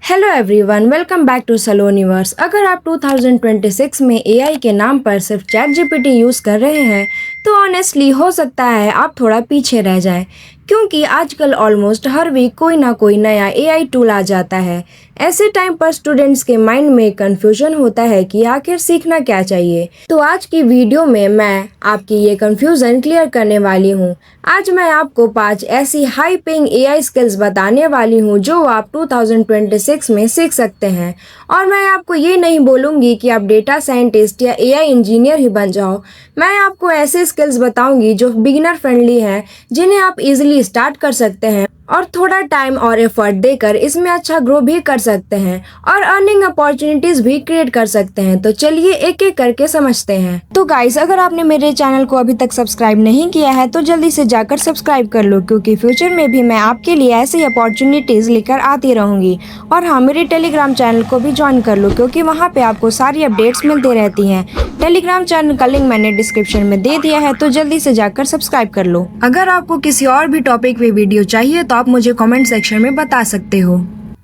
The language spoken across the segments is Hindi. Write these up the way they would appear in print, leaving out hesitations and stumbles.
Hello everyone, welcome back to Saloniverse. अगर आप 2026 में एआई के नाम पर सिर्फ चैट जीपीटी यूज़ कर रहे हैं तो ऑनेस्टली हो सकता है आप थोड़ा पीछे रह जाएं, क्योंकि आजकल ऑलमोस्ट हर वीक कोई ना कोई नया एआई टूल आ जाता है। ऐसे टाइम पर स्टूडेंट्स के माइंड में कंफ्यूजन होता है कि आखिर सीखना क्या चाहिए। तो आज की वीडियो में मैं आपकी ये कंफ्यूजन क्लियर करने वाली हूँ। आज मैं आपको 5 ऐसी हाई पेइंग एआई स्किल्स बताने वाली हूँ जो आप 2026 में सीख सकते हैं। और मैं आपको ये नहीं बोलूँगी कि आप डेटा साइंटिस्ट या एआई इंजीनियर ही बन जाओ। मैं आपको ऐसे स्किल्स बताऊंगी जो बिगिनर फ्रेंडली हैं, जिन्हें आप इजीली स्टार्ट कर सकते हैं और थोड़ा टाइम और एफर्ट देकर इसमें अच्छा ग्रो भी कर सकते हैं और अर्निंग अपॉर्चुनिटीज भी क्रिएट कर सकते हैं। तो चलिए एक एक करके समझते हैं। तो गाइस, अगर आपने मेरे चैनल को अभी तक सब्सक्राइब नहीं किया है तो जल्दी से जाकर सब्सक्राइब कर लो, क्योंकि फ्यूचर में भी मैं आपके लिए ऐसी अपॉर्चुनिटीज लेकर आती रहूंगी। और हाँ, मेरे टेलीग्राम चैनल को भी ज्वाइन कर लो, क्योंकि वहाँ पे आपको सारी अपडेट्स मिलती रहती हैं। टेलीग्राम चैनल का लिंक मैंने डिस्क्रिप्शन में दे दिया है, तो जल्दी से जाकर सब्सक्राइब कर लो। अगर आपको किसी और भी टॉपिक पे वीडियो चाहिए तो आप मुझे कमेंट सेक्शन में बता सकते हो।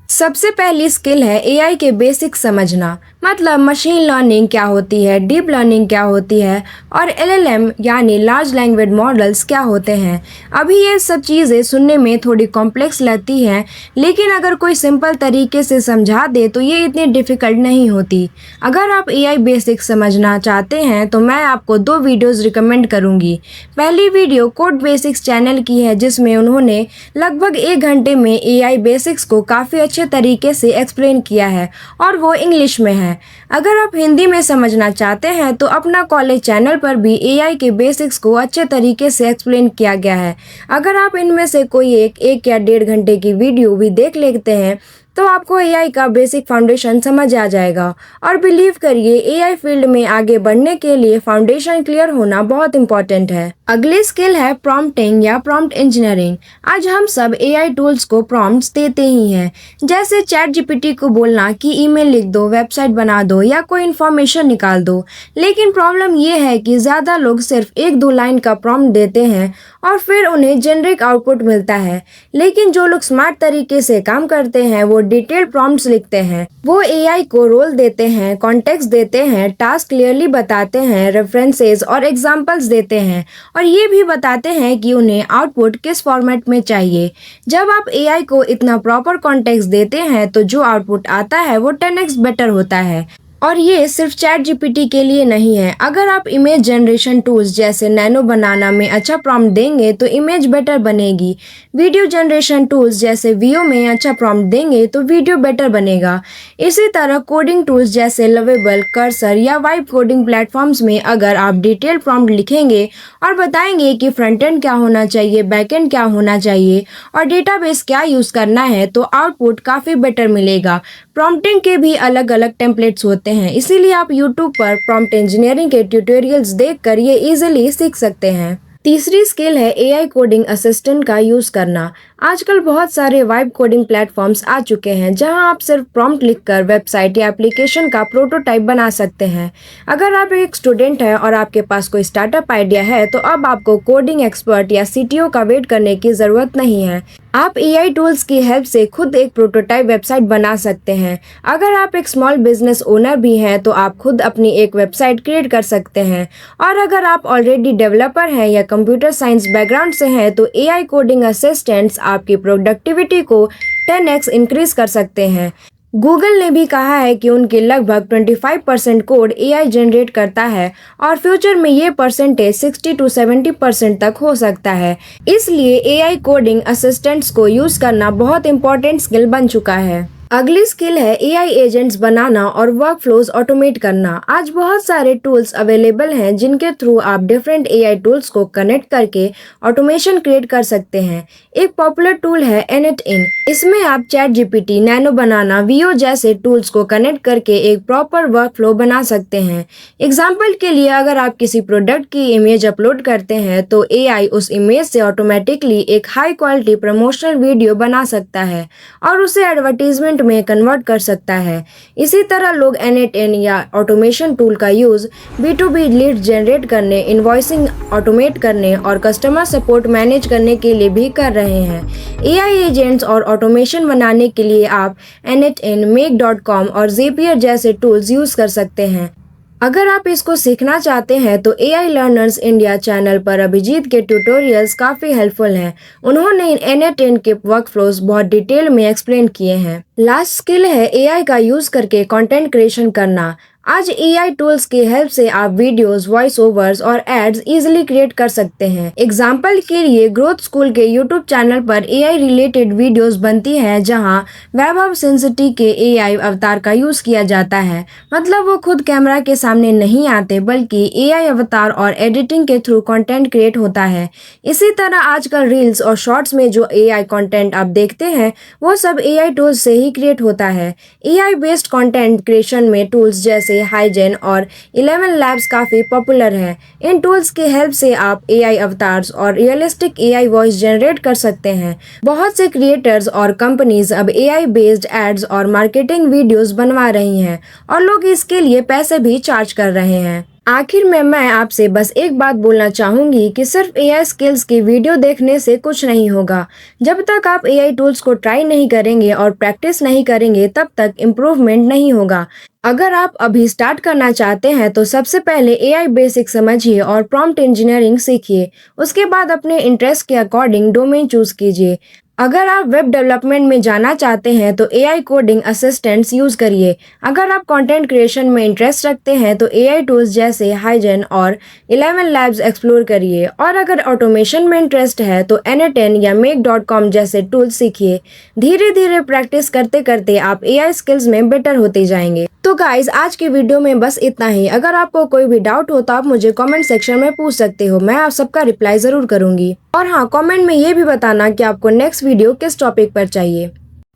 सबसे पहली स्किल है एआई के बेसिक समझना, मतलब मशीन लर्निंग क्या होती है, डीप लर्निंग क्या होती है और एलएलएम यानी लार्ज लैंग्वेज मॉडल्स क्या होते हैं। अभी ये सब चीज़ें सुनने में थोड़ी कॉम्प्लेक्स लगती हैं, लेकिन अगर कोई सिंपल तरीके से समझा दे तो ये इतनी डिफ़िकल्ट नहीं होती। अगर आप एआई बेसिक समझना चाहते हैं तो मैं आपको 2 वीडियोज़ रिकमेंड करूँगी। पहली वीडियो कोड बेसिक्स चैनल की है, जिसमें उन्होंने लगभग 1 घंटे में एआई बेसिक्स को काफ़ी अच्छे तरीके से एक्सप्लेन किया है और वो इंग्लिश में है। अगर आप हिंदी में समझना चाहते हैं तो अपना कॉलेज चैनल पर भी एआई के बेसिक्स को अच्छे तरीके से एक्सप्लेन किया गया है। अगर आप इनमें से कोई एक या 1.5 घंटे की वीडियो भी देख लेते हैं तो आपको एआई का बेसिक फाउंडेशन समझ आ जाएगा। और बिलीव करिए, एआई फील्ड में आगे बढ़ने के लिए फाउंडेशन क्लियर होना बहुत इंपॉर्टेंट है। अगली स्किल है प्रॉम्प्टिंग या प्रॉम्प्ट इंजीनियरिंग। आज हम सब एआई टूल्स को प्रॉम्प्ट्स देते ही हैं, जैसे चैट जीपीटी को बोलना कि ईमेल लिख दो, वेबसाइट बना दो या कोई इन्फॉर्मेशन निकाल दो। लेकिन प्रॉब्लम ये है कि ज़्यादा लोग सिर्फ 1-2 लाइन का प्रॉम्प्ट देते हैं और फिर उन्हें जेनरिक आउटपुट मिलता है। लेकिन जो लोग स्मार्ट तरीके से काम करते हैं वो डिटेल्ड प्रॉम्प्ट्स लिखते हैं। वो एआई को रोल देते हैं, कॉन्टेक्स्ट देते हैं, टास्क क्लियरली बताते हैं, रेफरेंसेस और एग्जांपल्स देते हैं और ये भी बताते हैं कि उन्हें आउटपुट किस फॉर्मेट में चाहिए। जब आप एआई को इतना प्रॉपर कॉन्टेक्स्ट देते हैं तो जो आउटपुट आता है वो 10x बेटर होता है। और ये सिर्फ चैट जीपीटी के लिए नहीं है। अगर आप इमेज जनरेशन टूल्स जैसे नैनो बनाना में अच्छा प्रॉम्प्ट देंगे तो इमेज बेटर बनेगी। वीडियो जनरेशन टूल्स जैसे वीओ में अच्छा प्रॉम्प्ट देंगे तो वीडियो बेटर बनेगा। इसी तरह कोडिंग टूल्स जैसे लवेबल, कर्सर या वाइब कोडिंग प्लेटफॉर्म्स में अगर आप डिटेल प्रॉम्प्ट लिखेंगे और बताएंगे कि फ्रंट एंड क्या होना चाहिए, बैक एंड क्या होना चाहिए और डेटाबेस क्या यूज़ करना है, तो आउटपुट काफ़ी बेटर मिलेगा। प्रॉम्प्टिंग के भी अलग अलग टेम्पलेट्स होते हैं, इसीलिए आप YouTube पर प्रॉम्प्ट इंजीनियरिंग के ट्यूटोरियल्स देखकर ये इजीली सीख सकते हैं। तीसरी स्किल है एआई कोडिंग असिस्टेंट का यूज़ करना। आजकल बहुत सारे वाइब कोडिंग प्लेटफॉर्म्स आ चुके हैं, जहां आप सिर्फ प्रॉम्प्ट लिखकर वेबसाइट या एप्लीकेशन का प्रोटोटाइप बना सकते हैं। अगर आप एक स्टूडेंट हैं और आपके पास कोई स्टार्टअप आइडिया है तो अब आपको कोडिंग एक्सपर्ट या सीटीओ का वेट करने की ज़रूरत नहीं है। आप एआई टूल्स की हेल्प से खुद एक प्रोटोटाइप वेबसाइट बना सकते हैं। अगर आप एक स्मॉल बिजनेस ओनर भी हैं तो आप खुद अपनी एक वेबसाइट क्रिएट कर सकते हैं। और अगर आप ऑलरेडी डेवलपर हैं या कंप्यूटर साइंस बैकग्राउंड से हैं तो एआई कोडिंग असिस्टेंट्स आपकी प्रोडक्टिविटी को 10x इंक्रीज कर सकते हैं। गूगल ने भी कहा है कि उनके लगभग 25% कोड एआई जनरेट करता है और फ्यूचर में ये परसेंटेज 60 to 70% तक हो सकता है। इसलिए एआई कोडिंग असिस्टेंट्स को यूज़ करना बहुत इंपॉर्टेंट स्किल बन चुका है। अगली स्किल है एआई एजेंट्स बनाना और वर्क फ्लोज ऑटोमेट करना। आज बहुत सारे टूल्स अवेलेबल हैं जिनके थ्रू आप डिफरेंट एआई टूल्स को कनेक्ट करके ऑटोमेशन क्रिएट कर सकते हैं। एक पॉपुलर टूल है एनिट-इन। इसमें आप चैट जीपीटी, नैनो बनाना, वीओ जैसे टूल्स को कनेक्ट करके एक प्रॉपर वर्क फ्लो बना सकते हैं। एग्जाम्पल के लिए, अगर आप किसी प्रोडक्ट की इमेज अपलोड करते हैं तो एआई उस इमेज से ऑटोमेटिकली एक हाई क्वालिटी प्रमोशनल वीडियो बना सकता है और उसे एडवर्टीजमेंट में कन्वर्ट कर सकता है। इसी तरह लोग N8N या ऑटोमेशन टूल का यूज़ B2B लीड जनरेट करने, इन्वॉइसिंग ऑटोमेट करने और कस्टमर सपोर्ट मैनेज करने के लिए भी कर रहे हैं। AI एजेंट्स और ऑटोमेशन बनाने के लिए आप N8N, Make.com और Zapier जैसे टूल्स यूज़ कर सकते हैं। अगर आप इसको सीखना चाहते हैं तो AI लर्नर्स इंडिया चैनल पर अभिजीत के ट्यूटोरियल्स काफ़ी हेल्पफुल हैं। उन्होंने N8N के वर्कफ्लोज बहुत डिटेल में एक्सप्लेन किए हैं। लास्ट स्किल है AI का यूज़ करके कंटेंट क्रिएशन करना। आज AI टूल्स की हेल्प से आप वीडियोस, वॉइस ओवर्स और एड्स इजीली क्रिएट कर सकते हैं। एग्जाम्पल के लिए ग्रोथ स्कूल के यूट्यूब चैनल पर AI रिलेटेड वीडियोस बनती हैं जहां वैभव सिंसिटी के AI अवतार का यूज़ किया जाता है। मतलब वो खुद कैमरा के सामने नहीं आते बल्कि AI अवतार और एडिटिंग के थ्रू कंटेंट क्रिएट होता है। इसी तरह आजकल रील्स और शॉर्ट्स में जो AI कंटेंट आप देखते हैं वो सब AI टूल्स से ही क्रिएट होता है। AI बेस्ड कंटेंट क्रिएशन में टूल्स जैसे हाइजेन और 11 लैब्स काफ़ी पॉपुलर हैं। इन टूल्स की हेल्प से आप AI अवतार्स और रियलिस्टिक AI वॉइस जनरेट कर सकते हैं। बहुत से क्रिएटर्स और कंपनीज अब AI बेस्ड एड्स और मार्केटिंग वीडियोस बनवा रही हैं और लोग इसके लिए पैसे भी चार्ज कर रहे हैं। आखिर में मैं आपसे बस एक बात बोलना चाहूँगी कि सिर्फ AI स्किल्स की वीडियो देखने से कुछ नहीं होगा। जब तक आप AI टूल्स को ट्राई नहीं करेंगे और प्रैक्टिस नहीं करेंगे तब तक इम्प्रूवमेंट नहीं होगा। अगर आप अभी स्टार्ट करना चाहते हैं तो सबसे पहले AI बेसिक समझिए और प्रॉम्प्ट इंजीनियरिंग सीखिए। उसके बाद अपने इंटरेस्ट के अकॉर्डिंग डोमेन चूज कीजिए। अगर आप वेब डेवलपमेंट में जाना चाहते हैं तो AI कोडिंग असिस्टेंट्स यूज़ करिए। अगर आप कंटेंट क्रिएशन में इंटरेस्ट रखते हैं तो AI टूल्स जैसे हाइजेन और 11 लैब्स एक्सप्लोर करिए। और अगर ऑटोमेशन में इंटरेस्ट है तो N8N या Make.com जैसे टूल्स सीखिए। धीरे धीरे प्रैक्टिस करते करते आप AI स्किल्स में बेटर होते जाएंगे। तो गाइज आज की वीडियो में बस इतना ही। अगर आपको कोई भी डाउट हो तो आप मुझे कमेंट सेक्शन में पूछ सकते हो, मैं आप सबका रिप्लाई ज़रूर करूंगी। और हाँ, कमेंट में ये भी बताना कि आपको नेक्स्ट वीडियो किस टॉपिक पर चाहिए।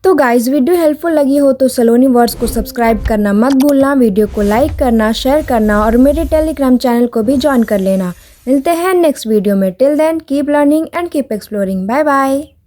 तो गाइज वीडियो हेल्पफुल लगी हो तो सलोनी वर्ड्स को सब्सक्राइब करना मत भूलना, वीडियो को लाइक करना, शेयर करना और मेरे टेलीग्राम चैनल को भी ज्वाइन कर लेना। मिलते हैं नेक्स्ट वीडियो में। Till then keep learning and keep exploring. Bye bye.